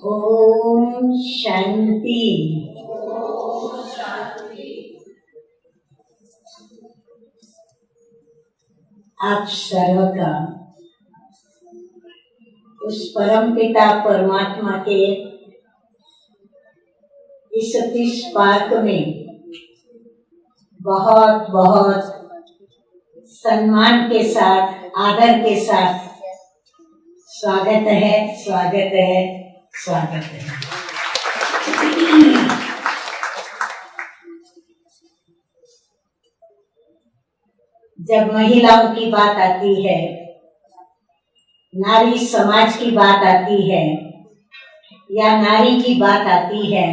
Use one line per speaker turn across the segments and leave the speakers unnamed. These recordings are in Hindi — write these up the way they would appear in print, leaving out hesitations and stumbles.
ओम शांति। आप सर्व का उस परम पिता परमात्मा के इस पीस पार्क में बहुत बहुत सम्मान के साथ, आदर के साथ स्वागत है, स्वागत है, स्वागत है। जब महिलाओं की बात आती है, नारी समाज की बात आती है या नारी की बात आती है,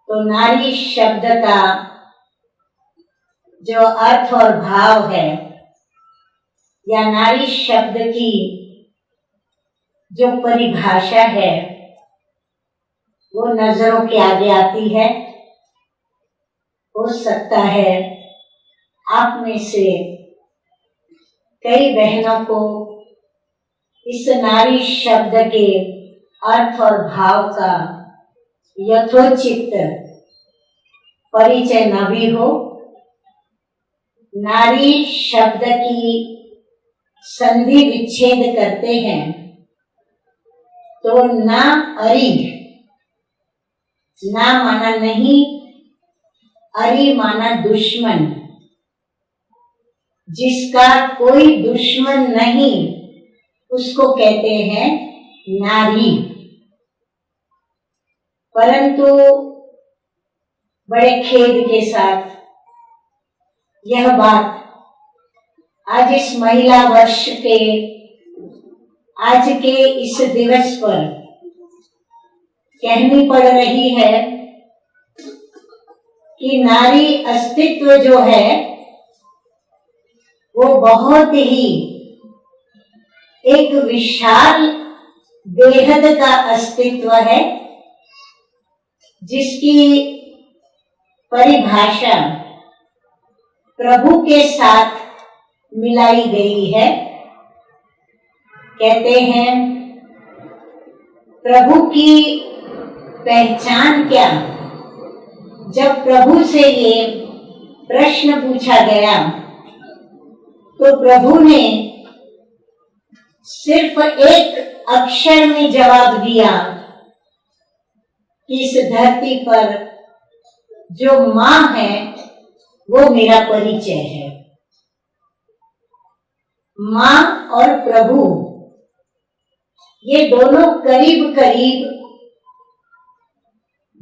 तो नारी शब्द का जो अर्थ और भाव है या नारी शब्द की जो परिभाषा है वो नजरों के आगे आती है। हो सकता है आप में से कई बहनों को इस नारी शब्द के अर्थ और भाव का यथोचित परिचय न भी हो। नारी शब्द की संधि विच्छेद करते हैं तो ना अरी, ना माना नहीं, अरी माना दुश्मन। जिसका कोई दुश्मन नहीं उसको कहते हैं नारी। परंतु बड़े खेद के साथ यह बात आज इस महिला वर्ष के आज के इस दिवस पर कहनी पड़ रही है कि नारी अस्तित्व जो है वो बहुत ही एक विशाल बेहद का अस्तित्व है, जिसकी परिभाषा प्रभु के साथ मिलाई गई है। कहते हैं प्रभु की पहचान क्या। जब प्रभु से ये प्रश्न पूछा गया तो प्रभु ने सिर्फ एक अक्षर में जवाब दिया कि इस धरती पर जो माँ है वो मेरा परिचय है। माँ और प्रभु ये दोनों करीब करीब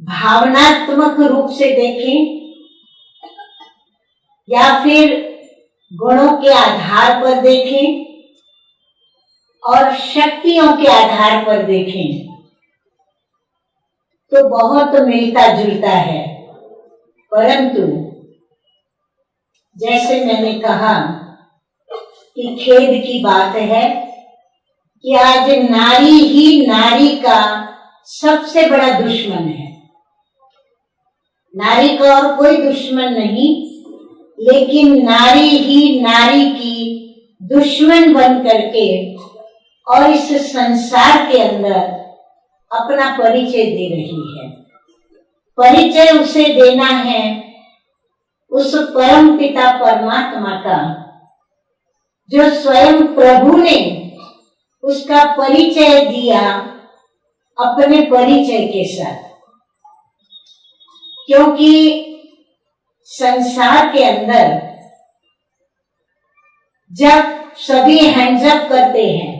भावनात्मक रूप से देखें या फिर गुणों के आधार पर देखें और शक्तियों के आधार पर देखें तो बहुत मिलता जुलता है। परंतु जैसे मैंने कहा कि खेद की बात है कि आज नारी ही नारी का सबसे बड़ा दुश्मन है। नारी का और कोई दुश्मन नहीं, लेकिन नारी ही नारी की दुश्मन बन करके और इस संसार के अंदर अपना परिचय दे रही है। परिचय उसे देना है उस परम पिता परमात्मा का जो स्वयं प्रभु ने उसका परिचय दिया अपने परिचय के साथ। क्योंकि संसार के अंदर जब सभी हैंड्स अप करते हैं,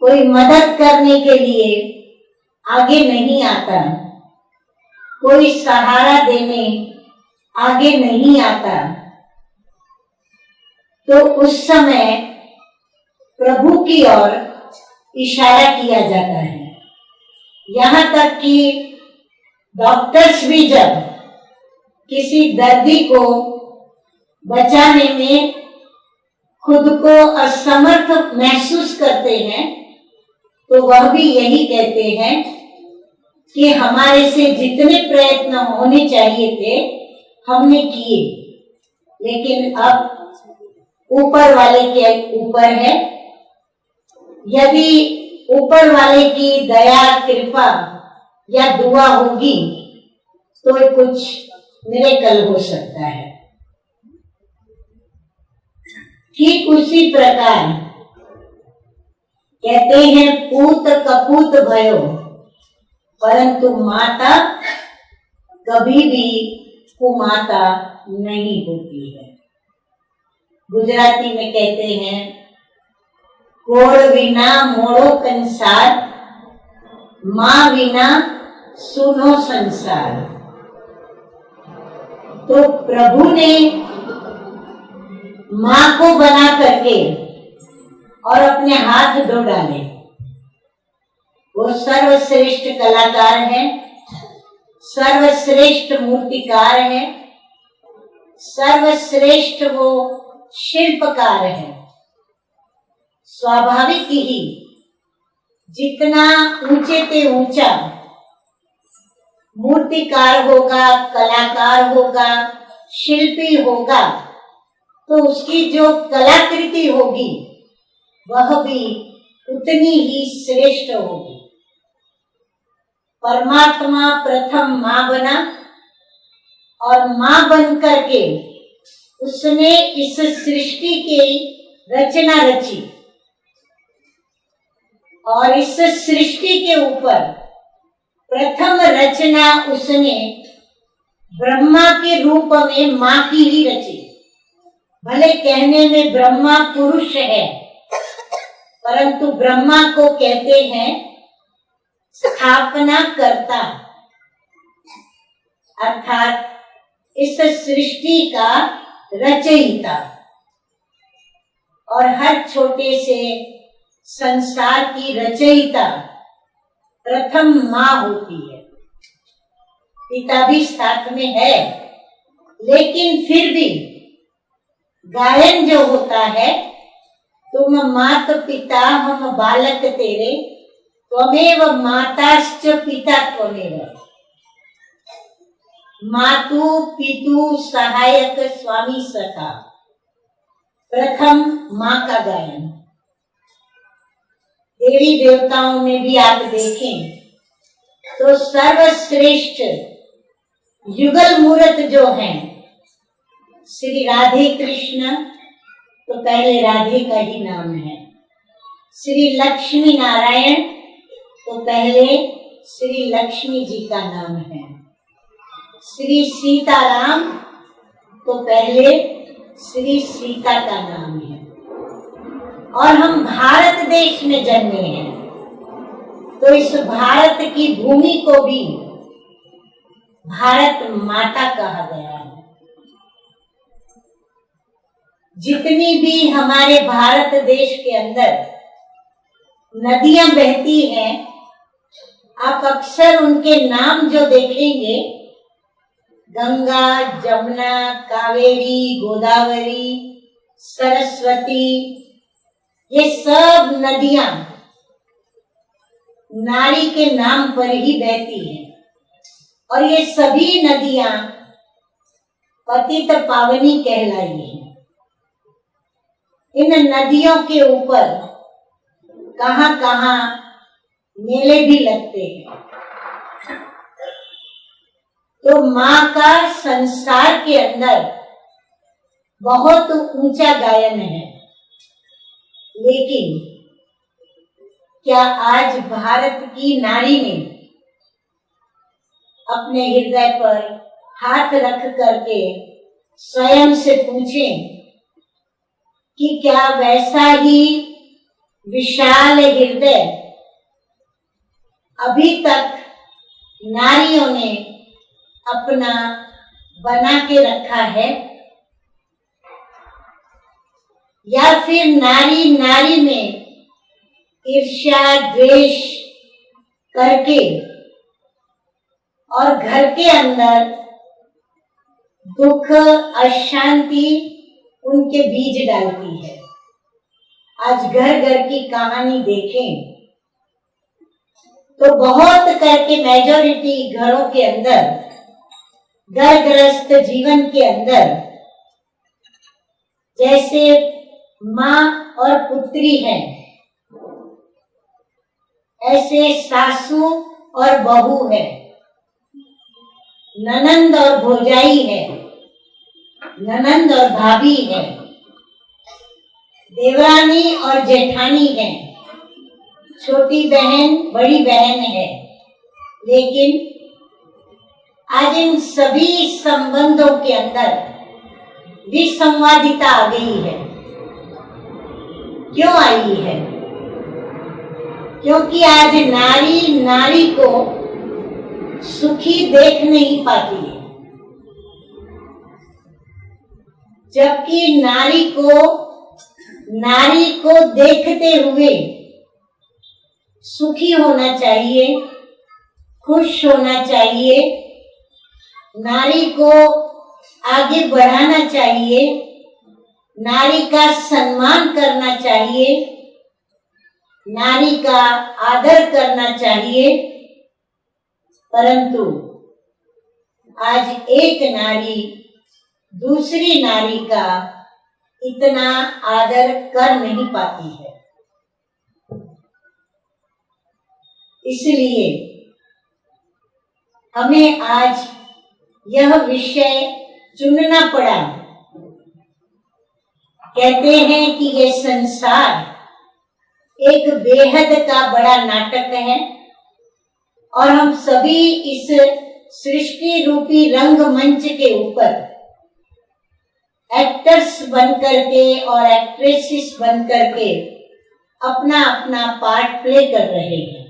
कोई मदद करने के लिए आगे नहीं आता, कोई सहारा देने आगे नहीं आता, तो उस समय प्रभु की ओर इशारा किया जाता है। यहाँ तक कि डॉक्टर्स भी जब किसी दर्दी को बचाने में खुद को असमर्थ महसूस करते हैं तो वह भी यही कहते हैं कि हमारे से जितने प्रयत्न होने चाहिए थे हमने किए, लेकिन अब ऊपर वाले के ऊपर है। यदि ऊपर वाले की दया कृपा या दुआ होगी तो कुछ मिरेकल हो सकता है। ठीक उसी प्रकार कहते हैं पूत कपूत भयो, परंतु माता कभी भी कुमाता नहीं होती है। गुजराती में कहते हैं कोड़ विना मोड़ो कंसार, माँ विना सुनो संसार। तो प्रभु ने माँ को बना करके और अपने हाथ धो डाले। वो सर्वश्रेष्ठ कलाकार है, सर्वश्रेष्ठ मूर्तिकार है, सर्वश्रेष्ठ वो शिल्पकार है। स्वाभाविक ही जितना ऊंचे ते ऊंचा मूर्तिकार होगा, कलाकार होगा, शिल्पी होगा, तो उसकी जो कलाकृति होगी वह भी उतनी ही श्रेष्ठ होगी। परमात्मा प्रथम माँ बना और माँ बन करके उसने इस सृष्टि की रचना रची और इस सृष्टि के ऊपर प्रथम रचना उसने ब्रह्मा के रूप में माँ की ही रची। भले कहने में ब्रह्मा पुरुष है, परंतु ब्रह्मा को कहते हैं स्थापना करता, अर्थात इस सृष्टि का रचयिता। और हर छोटे से संसार की रचयिता प्रथम माँ होती है। पिता भी साथ में है, लेकिन फिर भी गायन जो होता है, तुम मात पिता हम बालक तेरे, त्वमेव माताश्च पिता त्वमेव। मातु पितु सहायक स्वामी सखा, प्रथम माँ का गायन। देवी देवताओं में भी आप देखें तो सर्वश्रेष्ठ युगल मूर्त जो हैं, श्री राधे कृष्ण तो पहले राधे का ही नाम है, श्री लक्ष्मी नारायण तो पहले श्री लक्ष्मी जी का नाम है, श्री सीताराम तो पहले श्री सीता का नाम है। और हम भारत देश में जन्मे हैं, तो इस भारत की भूमि को भी भारत माता कहा गया है। जितनी भी हमारे भारत देश के अंदर नदियां बहती हैं, आप अक्सर उनके नाम जो देखेंगे, गंगा, जमुना, कावेरी, गोदावरी, सरस्वती, ये सब नदियां नारी के नाम पर ही बहती हैं। और ये सभी नदियां पतित पावनी कहलाई हैं। इन नदियों के ऊपर कहां कहां मेले भी लगते हैं। तो माँ का संसार के अंदर बहुत ऊंचा गायन है। लेकिन क्या आज भारत की नारी ने अपने हृदय पर हाथ रख करके स्वयं से पूछें कि क्या वैसा ही विशाल हृदय अभी तक नारियों ने अपना बना के रखा है, या फिर नारी नारी में ईर्ष्या द्वेष करके और घर के अंदर दुख अशांति उनके बीज डालती है। आज घर घर की कहानी देखें तो बहुत करके मेजॉरिटी घरों के अंदर, घर गृहस्थ जीवन के अंदर, जैसे माँ और पुत्री हैं, ऐसे सासू और बहू है, ननंद और भौजाई है, ननंद और भाभी है, देवरानी और जेठानी है, छोटी बहन बड़ी बहन है। लेकिन आज इन सभी संबंधों के अंदर विसंवादिता आ गई है। क्यों आई है? क्योंकि आज नारी नारी को सुखी देख नहीं पाती है, जबकि नारी को देखते हुए सुखी होना चाहिए, खुश होना चाहिए, नारी को आगे बढ़ाना चाहिए, नारी का सम्मान करना चाहिए, नारी का आदर करना चाहिए। परंतु आज एक नारी दूसरी नारी का इतना आदर कर नहीं पाती है। इसलिए हमें आज यह विषय चुनना पड़ा। कहते हैं कि ये संसार एक बेहद का बड़ा नाटक है और हम सभी इस सृष्टि रूपी रंगमंच के ऊपर एक्टर्स बन करके और एक्ट्रेसेस बन करके अपना अपना पार्ट प्ले कर रहे हैं।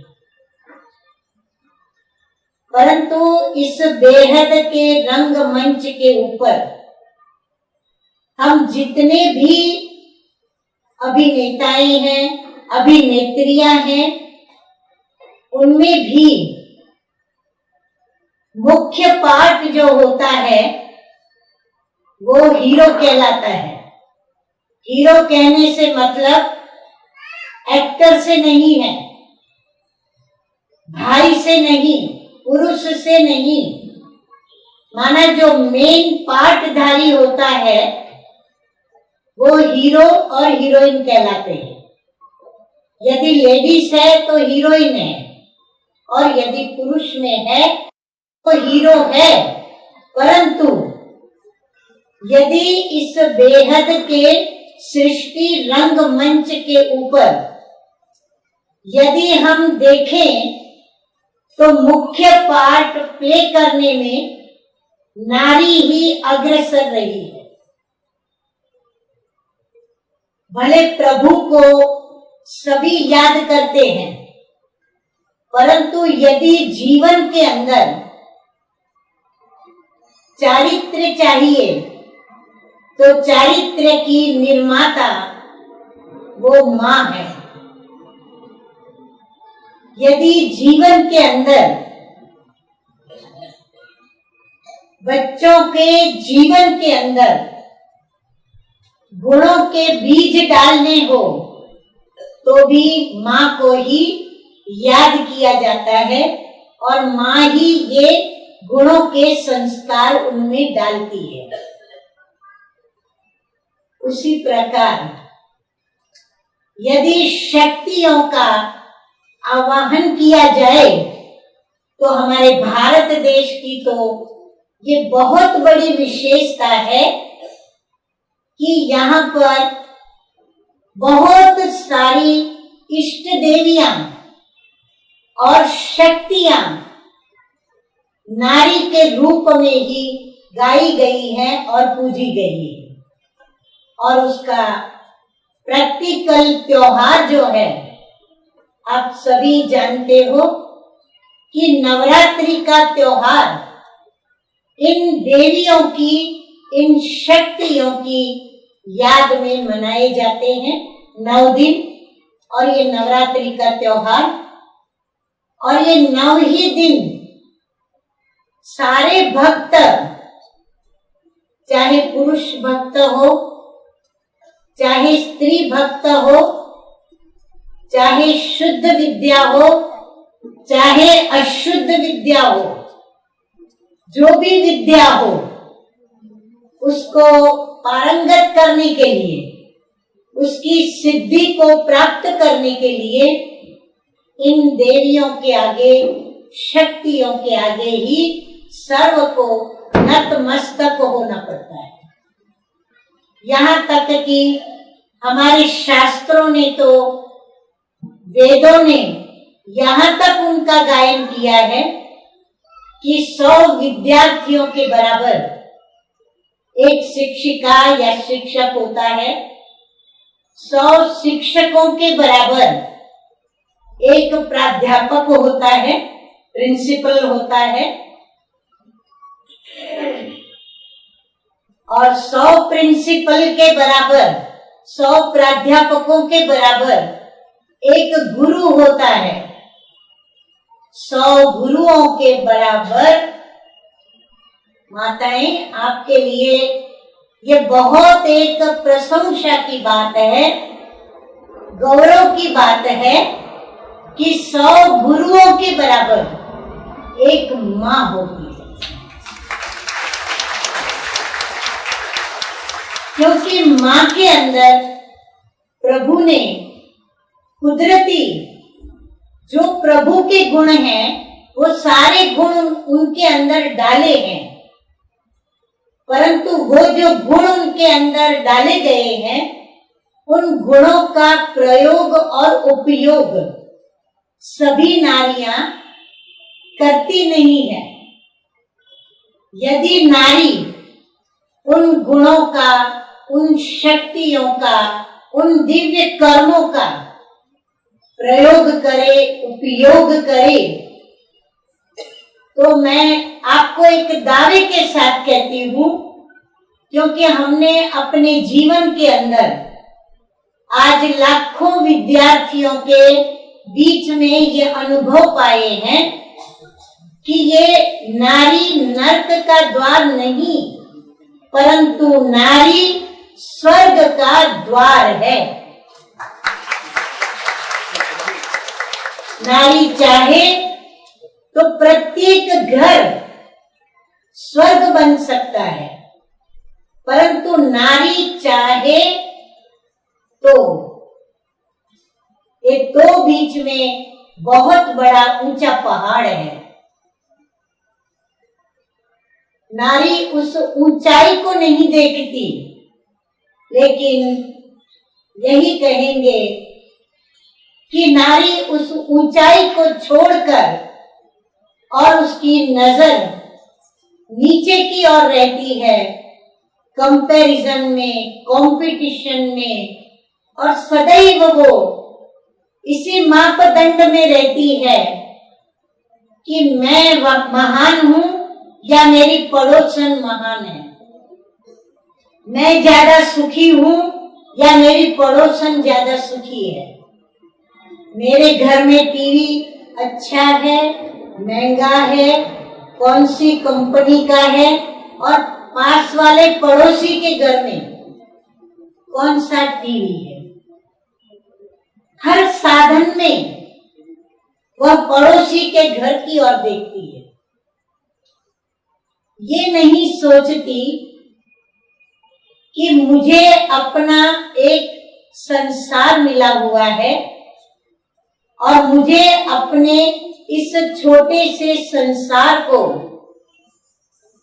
परंतु इस बेहद के रंगमंच के ऊपर हम जितने भी अभिनेताएं हैं, अभिनेत्रियां हैं, उनमें भी मुख्य पार्ट जो होता है वो हीरो कहलाता है। हीरो कहने से मतलब एक्टर से नहीं है, भाई से नहीं, पुरुष से नहीं, माना जो मेन पार्टधारी होता है वो हीरो और हीरोइन कहलाते हैं। यदि लेडीज है तो हीरोइन है और यदि पुरुष में है तो हीरो है। परंतु यदि इस बेहद के सृष्टि रंगमंच के ऊपर यदि हम देखें तो मुख्य पार्ट प्ले करने में नारी ही अग्रसर रही है। भले प्रभु को सभी याद करते हैं, परंतु यदि जीवन के अंदर चारित्र्य चाहिए तो चारित्र्य की निर्माता वो माँ है। यदि जीवन के अंदर बच्चों के जीवन के अंदर गुणों के बीज डालने हो तो भी माँ को ही याद किया जाता है और माँ ही ये गुणों के संस्कार उनमें डालती है। उसी प्रकार यदि शक्तियों का आवाहन किया जाए तो हमारे भारत देश की तो ये बहुत बड़ी विशेषता है कि यहाँ पर बहुत सारी इष्ट देवियां और शक्तियां नारी के रूप में ही गाई गई हैं और पूजी गई है। और उसका प्रैक्टिकल त्योहार जो है, आप सभी जानते हो कि नवरात्रि का त्योहार इन देवियों की, इन शक्तियों की याद में मनाए जाते हैं 9 दिन। और ये नवरात्रि का त्योहार और ये 9 ही दिन सारे भक्त, चाहे पुरुष भक्त हो, चाहे स्त्री भक्त हो, चाहे शुद्ध विद्या हो, चाहे अशुद्ध विद्या हो, जो भी विद्या हो उसको पारंगत करने के लिए, उसकी सिद्धि को प्राप्त करने के लिए इन देवियों के आगे, शक्तियों के आगे ही सर्व को नतमस्तक होना पड़ता है। यहाँ तक कि हमारे शास्त्रों ने तो, वेदों ने यहाँ तक उनका गायन किया है कि 100 विद्यार्थियों के बराबर एक शिक्षिका या शिक्षक होता है, 100 शिक्षकों के बराबर एक प्राध्यापक होता है, प्रिंसिपल होता है, और 100 प्रिंसिपल के बराबर, 100 प्राध्यापकों के बराबर एक गुरु होता है। 100 गुरुओं के बराबर, माताएं, आपके लिए ये बहुत एक प्रशंसा की बात है, गौरव की बात है कि 100 गुरुओं के बराबर एक माँ होती है। क्योंकि माँ के अंदर प्रभु ने कुदरती जो प्रभु के गुण हैं, वो सारे गुण उनके अंदर डाले हैं, परंतु वो जो गुण उनके अंदर डाले गए हैं, उन गुणों का प्रयोग और उपयोग सभी नारियां करती नहीं है। यदि नारी उन गुणों का, उन शक्तियों का, उन दिव्य कर्मों का प्रयोग करे, उपयोग करे, तो मैं आपको एक दावे के साथ कहती हूँ, क्योंकि हमने अपने जीवन के अंदर आज लाखों विद्यार्थियों के बीच में ये अनुभव पाए हैं कि ये नारी नर्क का द्वार नहीं, परंतु नारी स्वर्ग का द्वार है। नारी चाहे तो प्रत्येक घर स्वर्ग बन सकता है, परंतु नारी चाहे तो ये दो बीच में बहुत बड़ा ऊंचा पहाड़ है। नारी उस ऊंचाई को नहीं देखती, लेकिन यही कहेंगे कि नारी उस ऊंचाई को छोड़कर और उसकी नजर नीचे की ओर रहती है, कंपैरिजन में, कंपटीशन में, और सदैव वो इसी मापदंड में रहती है कि मैं महान हूं या मेरी पड़ोसन महान है, मैं ज्यादा सुखी हूं या मेरी पड़ोसन ज्यादा सुखी है, मेरे घर में टीवी अच्छा है, महंगा है, कौन सी कंपनी का है, और पास वाले पड़ोसी के घर में कौन सा टीवी है। हर साधन में वह पड़ोसी के घर की ओर देखती है, ये नहीं सोचती कि मुझे अपना एक संसार मिला हुआ है और मुझे अपने इस छोटे से संसार को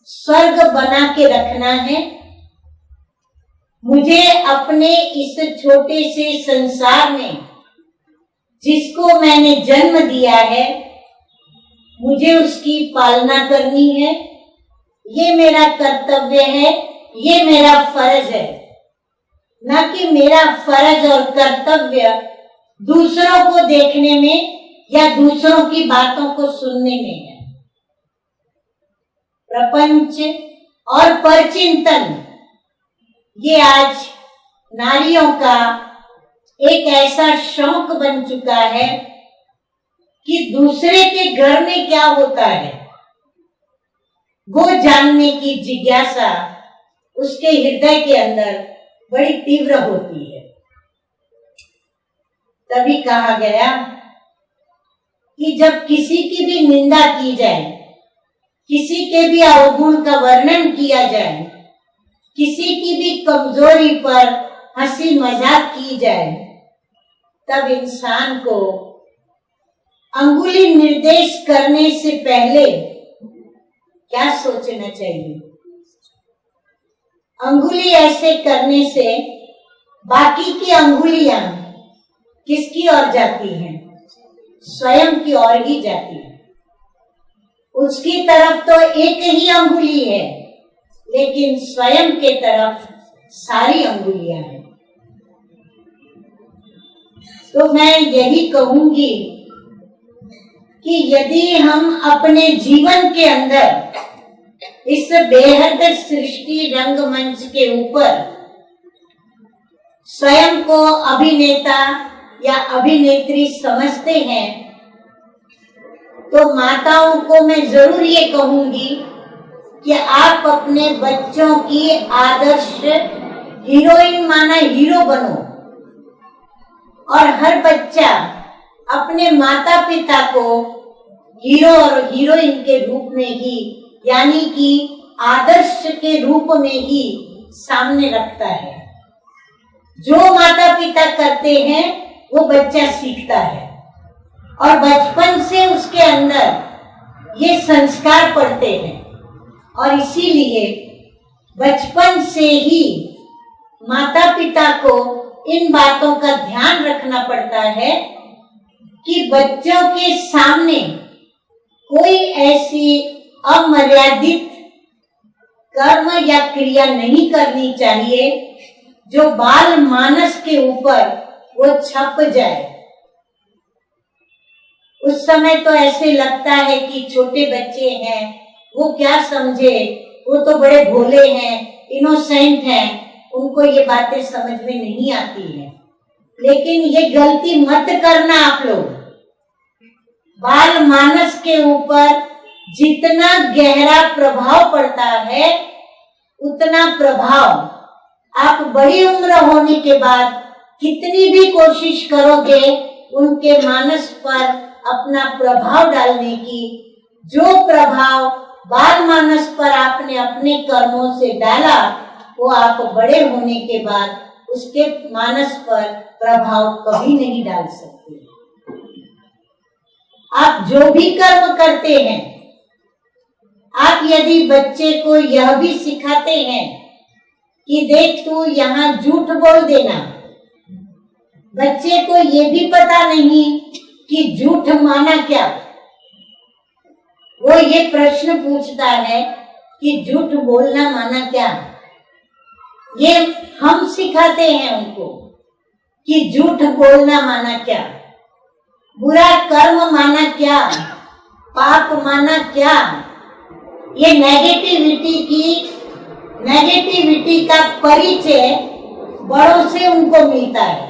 स्वर्ग बना के रखना है। मुझे अपने इस छोटे से संसार में जिसको मैंने जन्म दिया है, मुझे उसकी पालना करनी है। ये मेरा कर्तव्य है, ये मेरा फर्ज है, न कि मेरा फर्ज और कर्तव्य दूसरों को देखने में या दूसरों की बातों को सुनने में है। प्रपंच और परचिंतन ये आज नारियों का एक ऐसा शौक बन चुका है कि दूसरे के घर में क्या होता है वो जानने की जिज्ञासा उसके हृदय के अंदर बड़ी तीव्र होती है। तभी कहा गया कि जब किसी की भी निंदा की जाए, किसी के भी अवगुण का वर्णन किया जाए, किसी की भी कमजोरी पर हंसी मजाक की जाए, तब इंसान को अंगुली निर्देश करने से पहले क्या सोचना चाहिए? अंगुली ऐसे करने से बाकी की अंगुलियां किसकी ओर जाती हैं? स्वयं की ओर ही जाती है। उसकी तरफ तो एक ही अंगुली है, लेकिन स्वयं के तरफ सारी अंगुलियां हैं। तो मैं यही कहूंगी कि यदि हम अपने जीवन के अंदर इस बेहद सृष्टि रंगमंच के ऊपर स्वयं को अभिनेता या अभिनेत्री समझते हैं, तो माताओं को मैं जरूर ये कहूंगी कि आप अपने बच्चों की आदर्श हीरोइन माना हीरो बनो, और हर बच्चा अपने माता पिता को हीरो और हीरोइन के रूप में ही, यानी कि आदर्श के रूप में ही सामने रखता है। जो माता पिता करते हैं वो बच्चा सीखता है, और बचपन से उसके अंदर ये संस्कार पड़ते हैं। और इसीलिए बचपन से ही माता पिता को इन बातों का ध्यान रखना पड़ता है कि बच्चों के सामने कोई ऐसी अमर्यादित कर्म या क्रिया नहीं करनी चाहिए जो बाल मानस के ऊपर वो छप जाए। उस समय तो ऐसे लगता है कि छोटे बच्चे हैं, वो क्या समझे, वो तो बड़े भोले हैं, इनोसेंट हैं, उनको ये बातें समझ में नहीं आती है। लेकिन ये गलती मत करना आप लोग। बाल मानस के ऊपर जितना गहरा प्रभाव पड़ता है, उतना प्रभाव आप बड़ी उम्र होने के बाद कितनी भी कोशिश करोगे उनके मानस पर अपना प्रभाव डालने की, जो प्रभाव बाल मानस पर आपने अपने कर्मों से डाला, वो आप बड़े होने के बाद उसके मानस पर प्रभाव कभी नहीं डाल सकते। आप जो भी कर्म करते हैं, आप यदि बच्चे को यह भी सिखाते हैं कि देख तू यहाँ झूठ बोल देना, बच्चे को ये भी पता नहीं कि झूठ माना क्या, वो ये प्रश्न पूछता है कि झूठ बोलना माना क्या। ये हम सिखाते हैं उनको कि झूठ बोलना माना क्या, बुरा कर्म माना क्या, पाप माना क्या। ये नेगेटिविटी का परिचय बड़ों से उनको मिलता है।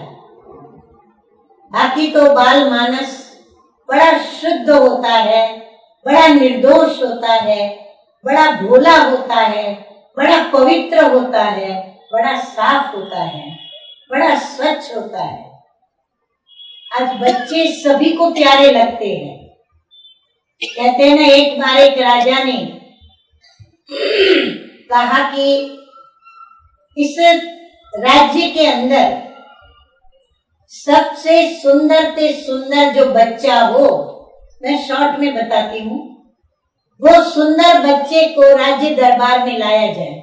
बाकी तो बाल मानस बड़ा शुद्ध होता है, बड़ा निर्दोष होता है, बड़ा भोला होता है, बड़ा पवित्र होता है, बड़ा साफ होता है, बड़ा स्वच्छ होता है। आज बच्चे सभी को प्यारे लगते हैं। कहते हैं ना, एक बार एक राजा ने कहा कि इस राज्य के अंदर सबसे सुंदर से सुंदर जो बच्चा हो, मैं शॉर्ट में बताती हूँ, वो सुंदर बच्चे को राज्य दरबार में लाया जाए।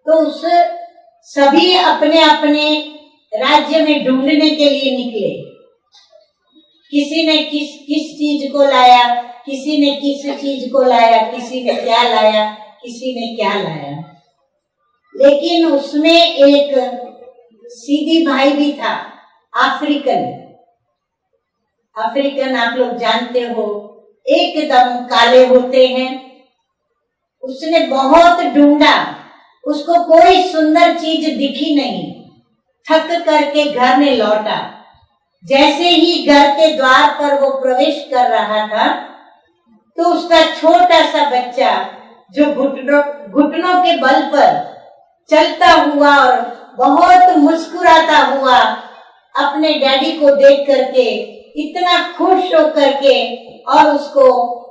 तो उस सभी अपने अपने राज्य में ढूंढने के लिए निकले। किसी ने किस चीज को लाया, किसी ने किस चीज को लाया, किसी ने क्या लाया, किसी ने क्या लाया। लेकिन उसमें एक सीधी भाई भी था, अफ्रीकन आप लोग जानते हो, एकदम काले होते हैं। उसने बहुत ढूंढा, उसको कोई सुंदर चीज दिखी नहीं, थक करके घर में लौटा। जैसे ही घर के द्वार पर वो प्रवेश कर रहा था, तो उसका छोटा सा बच्चा जो घुटनों के बल पर चलता हुआ और बहुत मुस्कुराता हुआ अपने डैडी को देख करके इतना खुश होकर के और उसको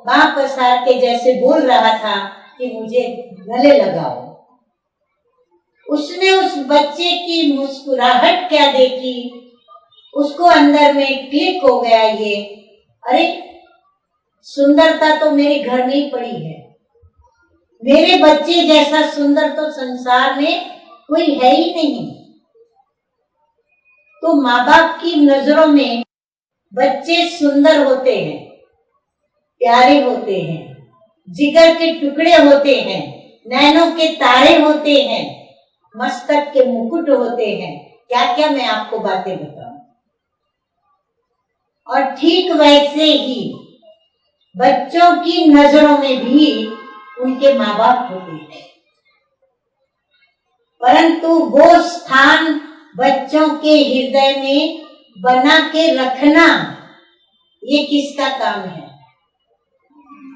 बांह पसार के जैसे बोल रहा था कि मुझे गले लगाओ। उसने उस बच्चे की मुस्कुराहट क्या देखी, उसको अंदर में क्लिक हो गया ये, अरे सुंदरता तो मेरे घर में ही पड़ी है, मेरे बच्चे जैसा सुंदर तो संसार में कोई है ही नहीं। तो माँ बाप की नजरों में बच्चे सुंदर होते हैं, प्यारे होते हैं, जिगर के टुकड़े होते हैं, नैनों के तारे होते हैं, मस्तक के मुकुट होते हैं, क्या क्या मैं आपको बातें बताऊं। और ठीक वैसे ही बच्चों की नजरों में भी उनके माँ बाप होते हैं, परंतु वो स्थान बच्चों के हृदय में बना के रखना ये किसका काम है?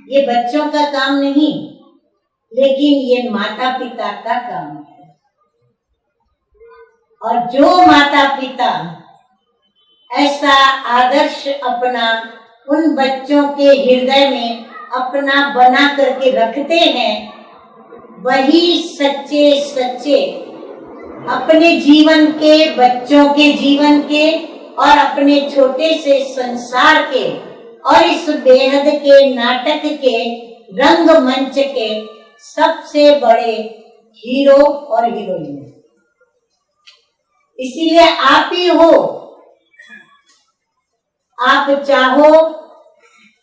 ये बच्चों का काम नहीं, लेकिन ये माता पिता का काम है। और जो माता पिता ऐसा आदर्श अपना उन बच्चों के हृदय में अपना बना करके रखते हैं, वही सच्चे सच्चे अपने जीवन के, बच्चों के जीवन के और अपने छोटे से संसार के और इस बेहद के नाटक के रंगमंच के सबसे बड़े हीरो और हीरोइन। इसीलिए आप ही हो। आप चाहो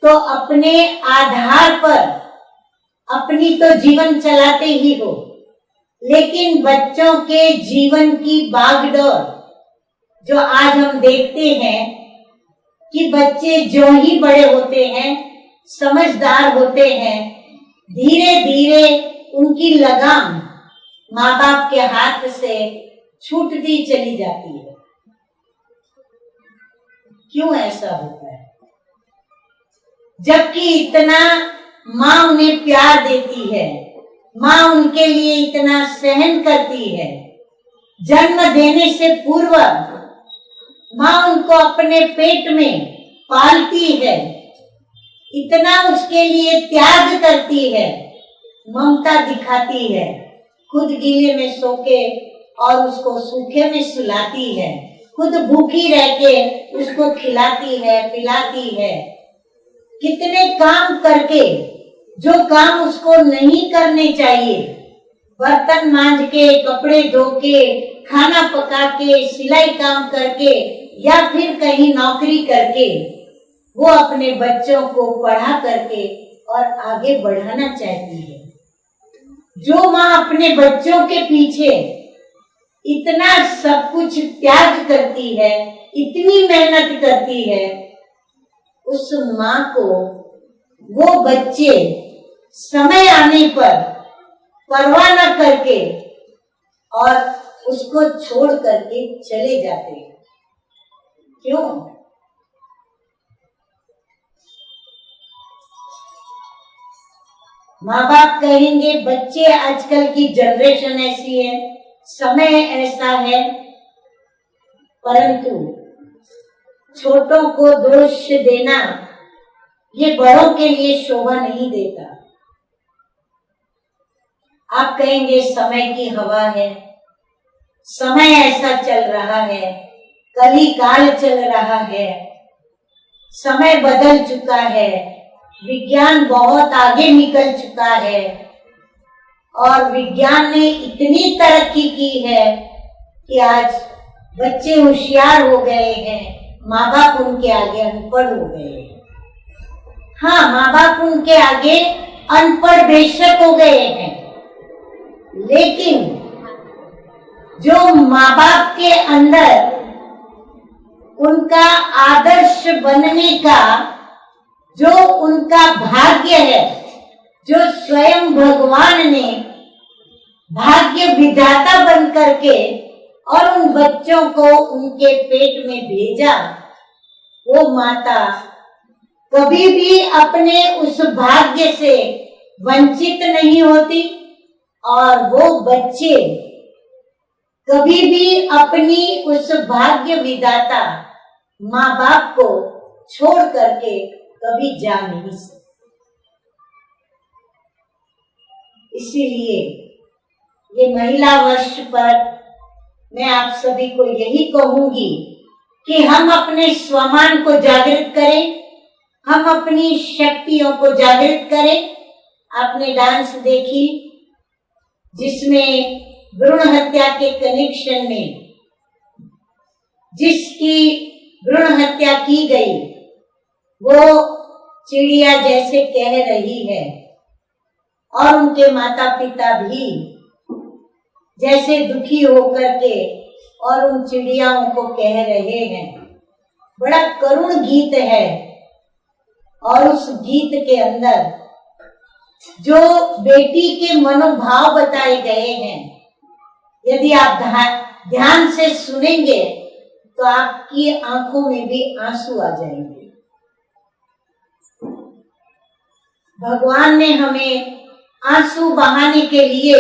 तो अपने आधार पर अपनी तो जीवन चलाते ही हो, लेकिन बच्चों के जीवन की बागडोर जो आज हम देखते हैं कि बच्चे जो ही बड़े होते हैं, समझदार होते हैं, धीरे धीरे उनकी लगाम माँ बाप के हाथ से छूटती चली जाती है। क्यों ऐसा होता है? जबकि इतना माँ उन्हें प्यार देती है, माँ उनके लिए इतना सहन करती है, जन्म देने से पूर्व माँ उनको अपने पेट में पालती है, इतना उसके लिए त्याग करती है, ममता दिखाती है, खुद गीले में सो के और उसको सूखे में सुलाती है, खुद भूखी रह के उसको खिलाती है, पिलाती है, कितने काम करके जो काम उसको नहीं करने चाहिए, बर्तन मांज के, कपड़े धो के, खाना पका के, सिलाई काम करके या फिर कहीं नौकरी करके वो अपने बच्चों को पढ़ा करके और आगे बढ़ाना चाहती है। जो माँ अपने बच्चों के पीछे इतना सब कुछ त्याग करती है, इतनी मेहनत करती है, उस माँ को वो बच्चे समय आने पर परवाह न करके और उसको छोड़ करके चले जाते हैं। क्यों? माँ बाप कहेंगे बच्चे, आजकल की जनरेशन ऐसी है, समय ऐसा है, परंतु छोटों को दोष देना ये बड़ों के लिए शोभा नहीं देता। आप कहेंगे समय की हवा है, समय ऐसा चल रहा है, कली काल चल रहा है, समय बदल चुका है, विज्ञान बहुत आगे निकल चुका है और विज्ञान ने इतनी तरक्की की है कि आज बच्चे होशियार हो गए हैं, माँ बाप उनके आगे अनपढ़ हो गए हैं। हाँ, माँ बाप उनके आगे अनपढ़ बेशक हो गए हैं, लेकिन जो माँ बाप के अंदर उनका आदर्श बनने का जो उनका भाग्य है, जो स्वयं भगवान ने भाग्य विधाता बन करके और उन बच्चों को उनके पेट में भेजा, वो माता कभी भी अपने उस भाग्य से वंचित नहीं होती और वो बच्चे कभी भी अपनी उस भाग्य विधाता माँ बाप को छोड़ करके कभी जा नहीं सकते। इसीलिए ये महिला वर्ष पर मैं आप सभी को यही कहूंगी कि हम अपने स्वमान को जागृत करें, हम अपनी शक्तियों को जागृत करें। आपने डांस देखी जिसमें भ्रूण हत्या के कनेक्शन में जिसकी भ्रूण हत्या की गई वो चिड़िया जैसे कह रही है और उनके माता पिता भी जैसे दुखी होकर के और उन चिड़ियाओं को कह रहे हैं। बड़ा करुण गीत है और उस गीत के अंदर जो बेटी के मनोभाव बताए गए हैं, यदि आप ध्यान से सुनेंगे तो आपकी आंखों में भी आंसू आ जाएंगे। भगवान ने हमें आंसू बहाने के लिए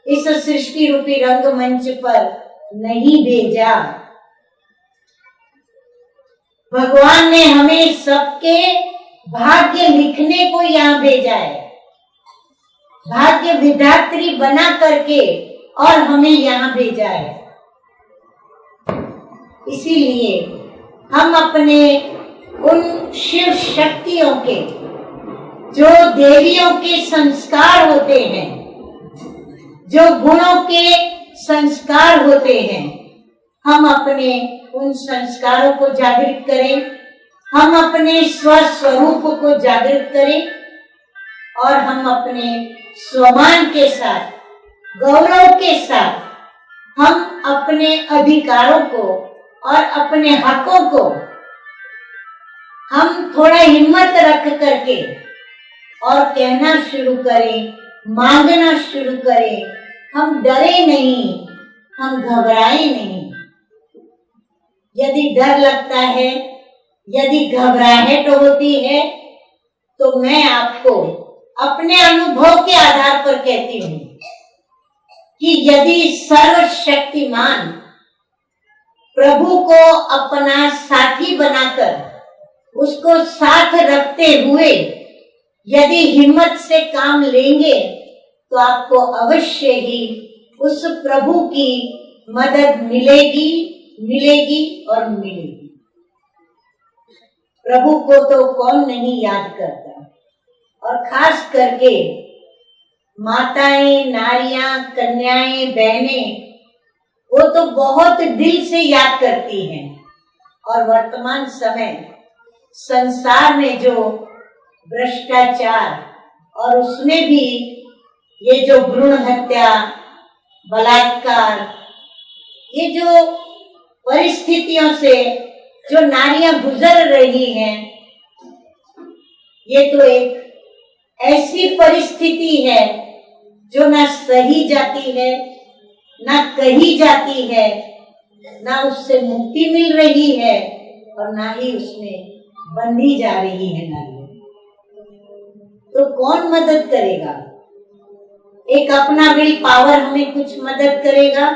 इस सृष्टि रूपी रंगमंच पर नहीं भेजा। भगवान ने हमें सबके भाग्य लिखने को यहाँ भेजा है, भाग्य विधात्री बना करके और हमें यहाँ भेजा है। इसीलिए हम अपने उन शिव शक्तियों के जो देवियों के संस्कार होते हैं, जो गुणों के संस्कार होते हैं, हम अपने उन संस्कारों को जागृत करें, हम अपने स्वस्वरूप को जागृत करें और हम अपने स्वमान के साथ, गौरव के साथ हम अपने अधिकारों को और अपने हकों को हम थोड़ा हिम्मत रख करके और कहना शुरू करें, मांगना शुरू करें। हम डरे नहीं, हम घबराए नहीं। यदि डर लगता है, यदि घबराहट होती है, तो मैं आपको अपने अनुभव के आधार पर कहती हूँ कि यदि सर्वशक्तिमान प्रभु को अपना साथी बनाकर उसको साथ रखते हुए यदि हिम्मत से काम लेंगे तो आपको अवश्य ही उस प्रभु की मदद मिलेगी, मिलेगी और मिलेगी। प्रभु को तो कौन नहीं याद करता, और खास करके माताएं, नारियां, कन्याएं, बहनें वो तो बहुत दिल से याद करती हैं। और वर्तमान समय संसार में जो भ्रष्टाचार और उसमें भी ये जो भ्रूण हत्या, बलात्कार, ये जो परिस्थितियों से जो नारियां गुजर रही हैं, ये तो एक ऐसी परिस्थिति है जो ना सही जाती है, ना कही जाती है, ना उससे मुक्ति मिल रही है और ना ही उसमें बंधी जा रही है नारियां। तो कौन मदद करेगा? एक अपना विल पावर हमें कुछ मदद करेगा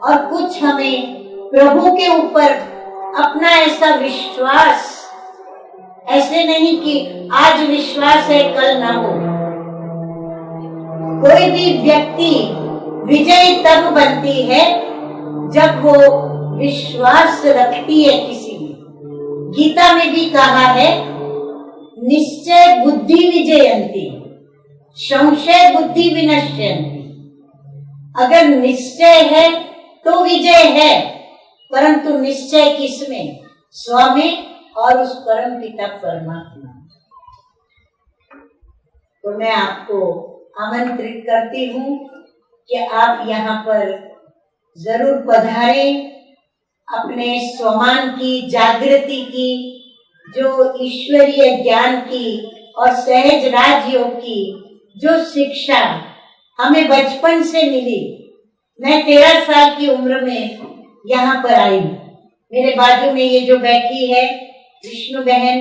और कुछ हमें प्रभु के ऊपर अपना ऐसा विश्वास, ऐसे नहीं कि आज विश्वास है कल ना हो। कोई भी व्यक्ति विजयी तब बनती है जब वो विश्वास रखती है किसी में। गीता में भी कहा है, निश्चय बुद्धि विजयंती, संशय बुद्धि विनश्यन्ति। अगर निश्चय है तो विजय है, परंतु निश्चय किसमें? स्व में और उस परम पिता परमात्मा। तो मैं आपको आमंत्रित करती हूँ कि आप यहाँ पर जरूर पधारें। अपने स्वमान की जागृति की, जो ईश्वरीय ज्ञान की और सहज राजयोग की जो शिक्षा हमें बचपन से मिली। मैं 13 साल की उम्र में यहाँ पर आई। मेरे बाजू में ये जो बैठी है विष्णु बहन,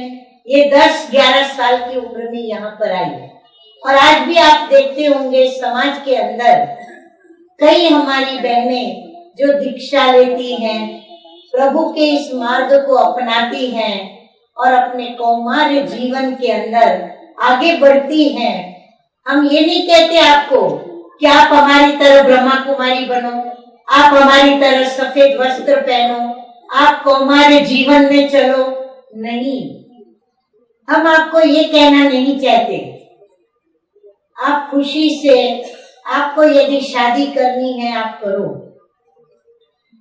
ये 10-11 साल की उम्र में यहाँ पर आई है। और आज भी आप देखते होंगे समाज के अंदर कई हमारी बहनें जो दीक्षा लेती हैं, प्रभु के इस मार्ग को अपनाती हैं और अपने कौमार्य जीवन के अंदर आगे बढ़ती हैं। हम ये नहीं कहते आपको कि आप हमारी तरह ब्रह्मा कुमारी बनो, आप हमारी तरह सफेद वस्त्र पहनो, आपको हमारे जीवन में चलो, नहीं, हम आपको ये कहना नहीं चाहते। आप खुशी से, आपको यदि शादी करनी है आप करो,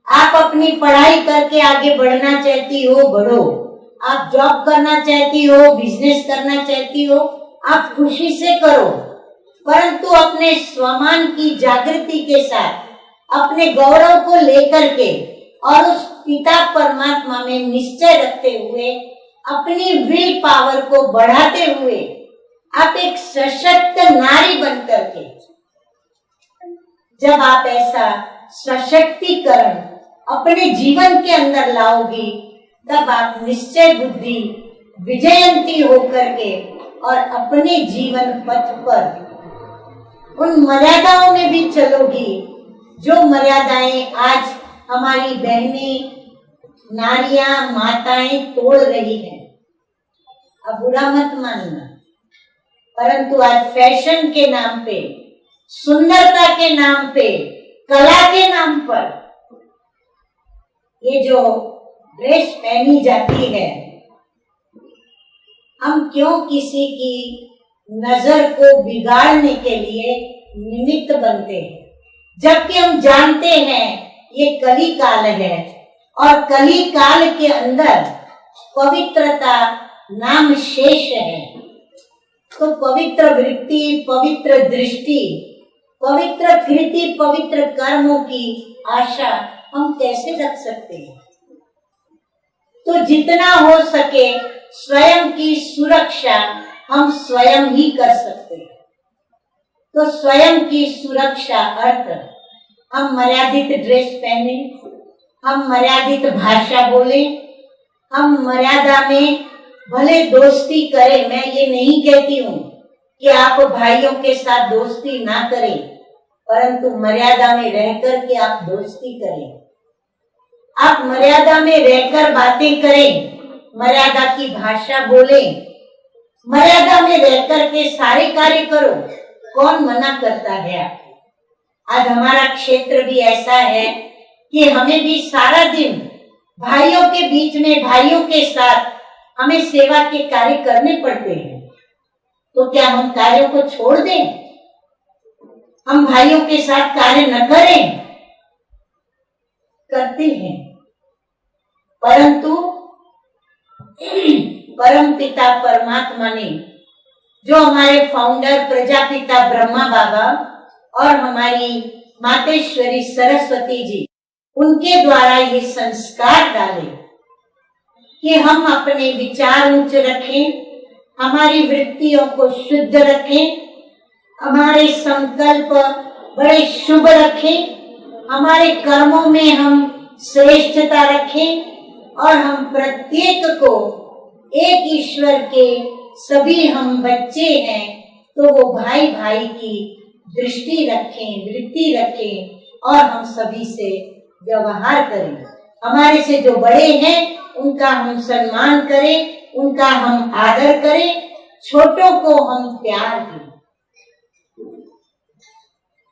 आप अपनी पढ़ाई करके आगे बढ़ना चाहती हो बढ़ो, आप जॉब करना चाहती हो, बिजनेस करना चाहती हो, आप खुशी से करो, परंतु अपने स्वमान की जागृति के साथ, अपने गौरव को लेकर के और उस पिता परमात्मा में निश्चय रखते हुए, अपनी विल पावर को बढ़ाते हुए, आप एक सशक्त नारी बनकर के, जब आप ऐसा सशक्तिकरण अपने जीवन के अंदर लाओगी, तब आप निश्चय बुद्धि विजयंती होकर के और अपने जीवन पथ पर उन मर्यादाओं में भी चलोगी जो मर्यादाएं आज हमारी बहनें, नारियां, माताएं तोड़ रही हैं। अब बुरा मत मानना, परंतु आज फैशन के नाम पे, सुंदरता के नाम पे, कला के नाम पर ये जो ड्रेस पहनी जाती है, हम क्यों किसी की नजर को बिगाड़ने के लिए निमित्त बनते हैं, जबकि हम जानते हैं ये कली काल है और कली काल के अंदर पवित्रता नाम शेष है। तो पवित्र वृत्ति, पवित्र दृष्टि, पवित्र कृति, पवित्र कर्मों की आशा हम कैसे रख सकते हैं? तो जितना हो सके स्वयं की सुरक्षा हम स्वयं ही कर सकते हैं। तो स्वयं की सुरक्षा अर्थ हम मर्यादित ड्रेस पहने, हम मर्यादित भाषा बोले, हम मर्यादा में भले दोस्ती करें। मैं ये नहीं कहती हूँ कि आप भाइयों के साथ दोस्ती ना करें, परंतु मर्यादा में रहकर के आप दोस्ती करें। आप मर्यादा में रहकर बातें करें, मर्यादा की भाषा बोलें, मर्यादा में रहकर के सारे कार्य करो। कौन मना करता है आपको? आज हमारा क्षेत्र भी ऐसा है कि हमें भी सारा दिन भाइयों के बीच में, भाइयों के साथ हमें सेवा के कार्य करने पड़ते हैं। तो क्या हम कार्यों को छोड़ दें? हम भाइयों के साथ कार्य न करें? करते हैं, परंतु परम पिता परमात्मा ने, जो हमारे फाउंडर प्रजापिता ब्रह्मा बाबा और हमारी मातेश्वरी सरस्वती जी, उनके द्वारा ये संस्कार डाले कि हम अपने विचार ऊंच रखें, हमारी वृत्तियों को शुद्ध रखें, हमारे संकल्प बड़े शुभ रखें, हमारे कर्मों में हम श्रेष्ठता रखें और हम प्रत्येक को एक ईश्वर के सभी हम बच्चे हैं, तो वो भाई भाई की दृष्टि रखें, वृत्ति रखें और हम सभी से व्यवहार करें। हमारे से जो बड़े हैं उनका हम सम्मान करें, उनका हम आदर करें, छोटों को हम प्यार दें।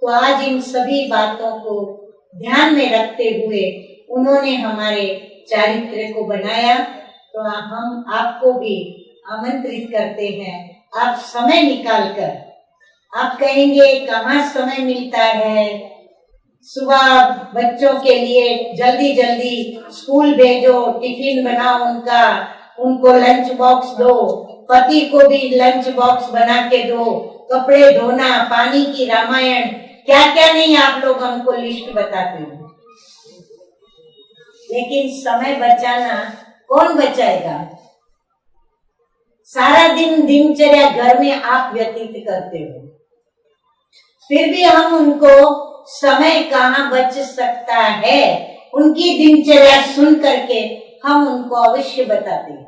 तो आज इन सभी बातों को ध्यान में रखते हुए उन्होंने हमारे चारित्र को बनाया। तो हम आपको भी आमंत्रित करते हैं, आप समय निकाल कर, आप कहेंगे कहाँ समय मिलता है, सुबह बच्चों के लिए जल्दी जल्दी स्कूल भेजो, टिफिन बनाओ उनका, उनको लंच बॉक्स दो, पति को भी लंच बॉक्स बना के दो, कपड़े धोना, पानी की रामायण, क्या क्या नहीं आप लोग हमको लिस्ट बताते हो। लेकिन समय बचाना कौन बचाएगा? सारा दिन दिनचर्या घर में आप व्यतीत करते हो, फिर भी हम उनको समय कहाँ बच सकता है, उनकी दिनचर्या सुन करके हम उनको अवश्य बताते हैं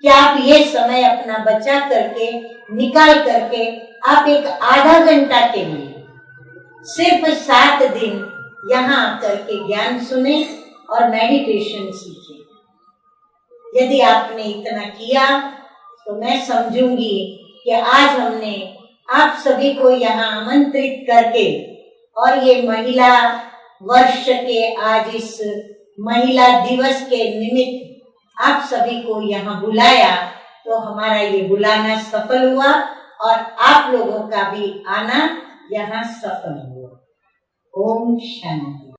कि आप ये समय अपना बचा करके, निकाल करके आप एक आधा घंटा के लिए सिर्फ 7 दिन यहाँ आकर के ज्ञान सुने और मेडिटेशन सीखे। यदि आपने इतना किया तो मैं समझूंगी कि आज हमने आप सभी को यहाँ आमंत्रित करके और ये महिला वर्ष के आज इस महिला दिवस के निमित्त आप सभी को यहाँ बुलाया, तो हमारा ये बुलाना सफल हुआ और आप लोगों का भी आना यहाँ सफल हुआ। ओम शांति।